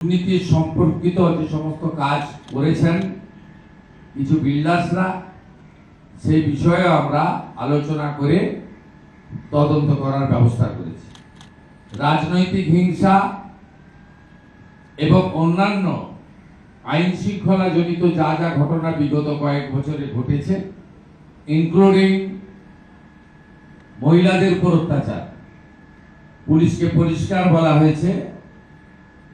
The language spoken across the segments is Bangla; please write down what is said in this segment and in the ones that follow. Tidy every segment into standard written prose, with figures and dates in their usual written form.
দুর্নীতি সম্পর্কিত যে সমস্ত কাজ করেছেন কিছু বিল্ডার্সরা, সেই বিষয়ে আমরা আলোচনা করে তদন্ত করার ব্যবস্থা করেছি। রাজনৈতিক হিংসা এবং অন্যান্য আইন শৃঙ্খলা জনিত যা যা ঘটনা বিগত কয়েক বছরে ঘটেছে, ইনক্লুডিং মহিলাদের উপর অত্যাচার, পুলিশকে পরিষ্কার বলা হয়েছে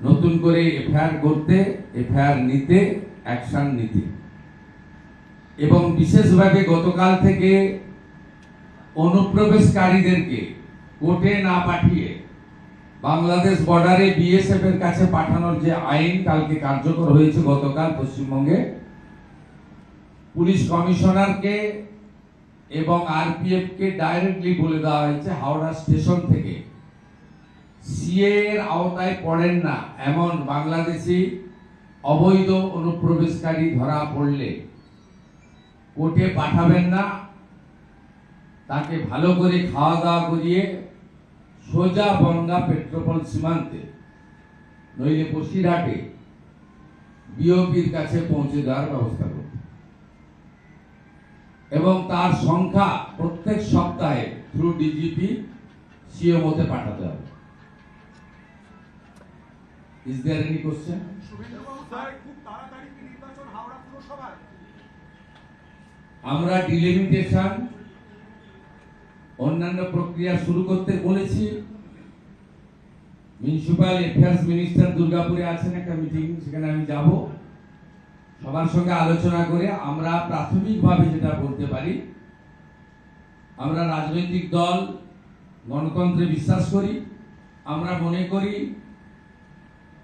নতুন করে এফআইআর করতে, এফআইআর নিতে, অ্যাকশন নিতে। এবং বিশেষভাবে গতকাল থেকে অনুপ্রবেশকারীদেরকে কোর্টে না পাঠিয়ে বাংলাদেশ বর্ডারে বিএসএফ এর কাছে পাঠানোর যে আইন কালকে কার্যকর হয়েছে গতকাল পশ্চিমবঙ্গে, পুলিশ কমিশনারকে এবং আরপিএফ কে ডাইরেক্টলি বলে দেওয়া হয়েছে হাওড়া স্টেশন থেকে সিএ এর আওতায় পড়েন না এমন বাংলাদেশি অবৈধ অনুপ্রবেশকারী ধরা পড়লে কোর্টে পাঠাবেন না, তাকে ভালো করে খাওয়া দাওয়া করিয়ে সোজা বনগাঁ পেট্রোপল সীমান্তে নইলে বসিরহাটে বিওপির কাছে পৌঁছে দেওয়ার ব্যবস্থা করবে এবং তার সংখ্যা প্রত্যেক সপ্তাহে থ্রু ডিজিপি সিএম হতে পাঠাতে হবে। Is there any question? আমরা ডিলিমিটেশন অন্যান্য প্রক্রিয়া শুরু করতে বলেছি। মিউনিসিপাল অ্যাফেয়ার্স মিনিস্টার দুর্গাপুরে আছেন, একটা মিটিং, সেখানে আমি যাব। সবার সঙ্গে আলোচনা করে আমরা প্রাথমিকভাবে যেটা বলতে পারি, আমরা রাজনৈতিক দল গণতন্ত্রে বিশ্বাস করি। আমরা মনে করি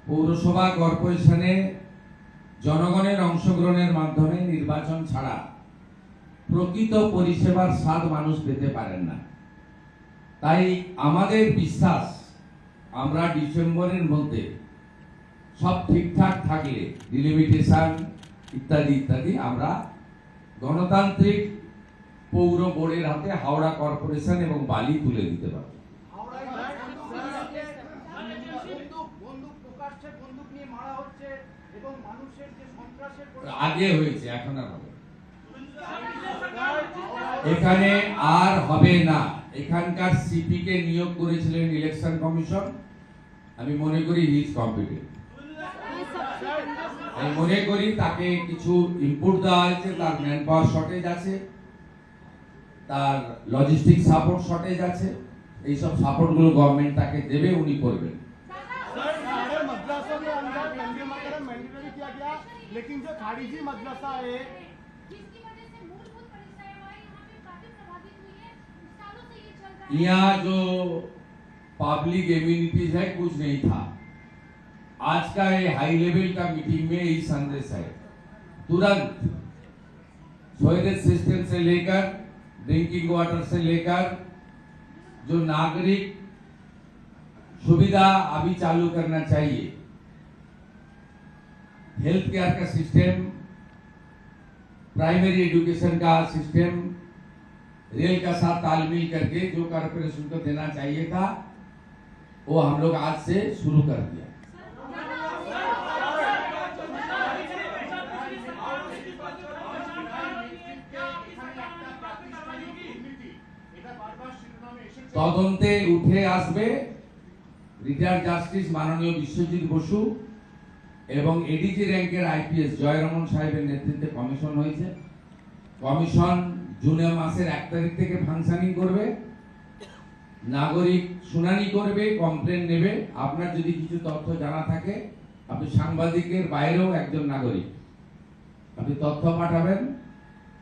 পৌরসভা কর্পোরেশনে জনগণের অংশগ্রহণের মাধ্যমে নির্বাচন ছাড়া প্রকৃত পরিষেবার স্বাদ মানুষ পেতে পারেন না। তাই আমাদের বিশ্বাস, আমরা ডিসেম্বরের মধ্যে সব ঠিকঠাক থাকলে ডিলিমিটেশন ইত্যাদি ইত্যাদি আমরা গণতান্ত্রিক পৌর বোর্ডের হাতে হাওড়া কর্পোরেশন এবং বালি তুলে দিতে পারব। আগে হয়েছে, এখন আর হবে এখানে আর হবে না। এখানকার সিপি কে নিয়োগ করেছিলেন ইলেকশন কমিশন, আমি মনে করি হি ইজ কম্পিটেন্ট। আমি মনে করি তাকে কিছু ইনপুট দেওয়া হয়েছে, তার ম্যান পাওয়ার শর্টেজ আছে, তার লজিস্টিক সাপোর্ট শর্টেজ আছে, এইসব সাপোর্ট গুলো গভর্নমেন্ট তাকে দেবে, উনি করবেন। लेकिन जो खारिजी मदरसा है जिसकी वजह से मूलभूत परिचय हमारे यहाँ पे काफी प्रभावित हुई है, सालों से ये चल रहा है। यहाँ जो पब्लिक इम्यूनिटीज है कुछ नहीं था। आज का ये हाई लेवल का मीटिंग में यही संदेश है, तुरंत सीवेज सिस्टम से लेकर ड्रिंकिंग वाटर से लेकर जो नागरिक सुविधा अभी चालू करना चाहिए, हेल्थ केयर का सिस्टम, प्राइमरी एजुकेशन का सिस्टम, रेल का साथ तालमेल करके जो कॉर्पोरेशन को देना चाहिए था वो हम लोग आज से शुरू कर दिया। তদন্তে উঠে আসবে রিটায়ার্ড জাস্টিস মাননীয় বিশ্বজিৎ বসু এবং এডিজি র্যাঙ্কের আইপিএস জয়রমন সাহেবের নেতৃত্বে কমিশন হয়েছে। কমিশন জুন মাসের 1 তারিখ থেকে ফাংশনিং করবে, নাগরিক শুনানি করবে, কমপ্লেন নেবে। আপনার যদি কিছু তথ্য জানা থাকে, আপনি সাংবাদিকের বাইরেও একজন নাগরিক, আপনি তথ্য পাঠাবেন।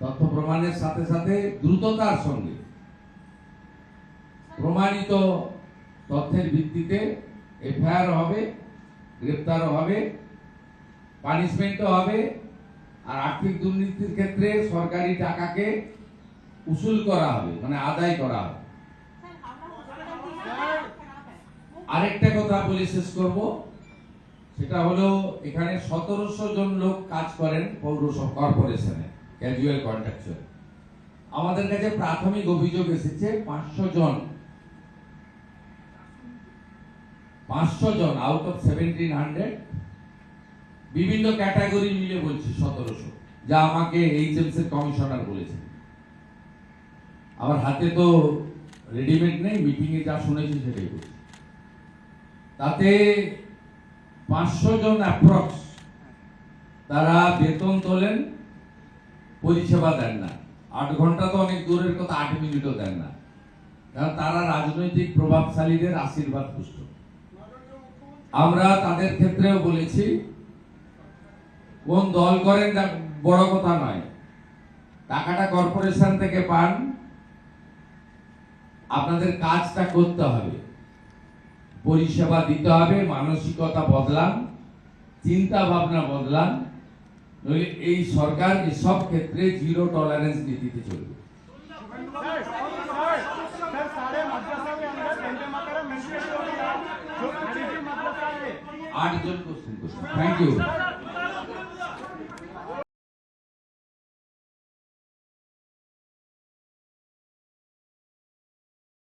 তথ্য প্রমাণের সাথে সাথে দ্রুততার সঙ্গে প্রমাণিত তথ্যের ভিত্তিতে এফআইআর হবে, গ্রেপ্তারও হবে, পানিশমেন্টও হবে। আর আর্থিক দুর্নীতির ক্ষেত্রে সরকারি টাকাকে উসুল করা হবে, মানে আদায় করা হবে। আরেকটা কথা বলে শেষ করব, সেটা হলো এখানে 1700 জন লোক কাজ করেন পৌরসভা কর্পোরেশনে, ক্যাজুয়াল কন্ট্রাকচুয়াল। আমাদের কাছে প্রাথমিক অভিযোগ এসেছে 500 জন আউট অফ 1700 বিভিন্ন ক্যাটাগরি মিলে বলছি 1700, যা আমাকে এইচএমসি এর কমিশনার বলেছেন। আমার হাতে তো রেডিমেড নেই, মিটিং এ যা শুনেছি সেটাই বলছি। তাতে 500 জন অ্যাপ্রক্স তারা বেতন তোলেন, পরিষেবা দেন না। 8 ঘন্টা তো অনেক দূরের কথা, 8 মিনিটও দেন না, কারণ তারা রাজনৈতিক প্রভাবশালীদের আশীর্বাদ পুষ্ট। আমরা তাদের ক্ষেত্রেও বলেছি, কোন দল করেন তা বড় কথা নয়, টাকাটা কর্পোরেশন থেকে পান, আপনাদের কাজটা করতে হবে, পরিষেবা দিতে হবে, মানসিকতা বদলান, চিন্তা ভাবনা বদলান, নইলে এই সরকার এসব ক্ষেত্রে জিরো টলারেন্স নীতিতে চলবে। सर सारे मदरसा के अंदर वंदे मातरम मेंशन हो रहा है जो खरीदी मदरसा है 8 জন কোশ্চেन। Thank you.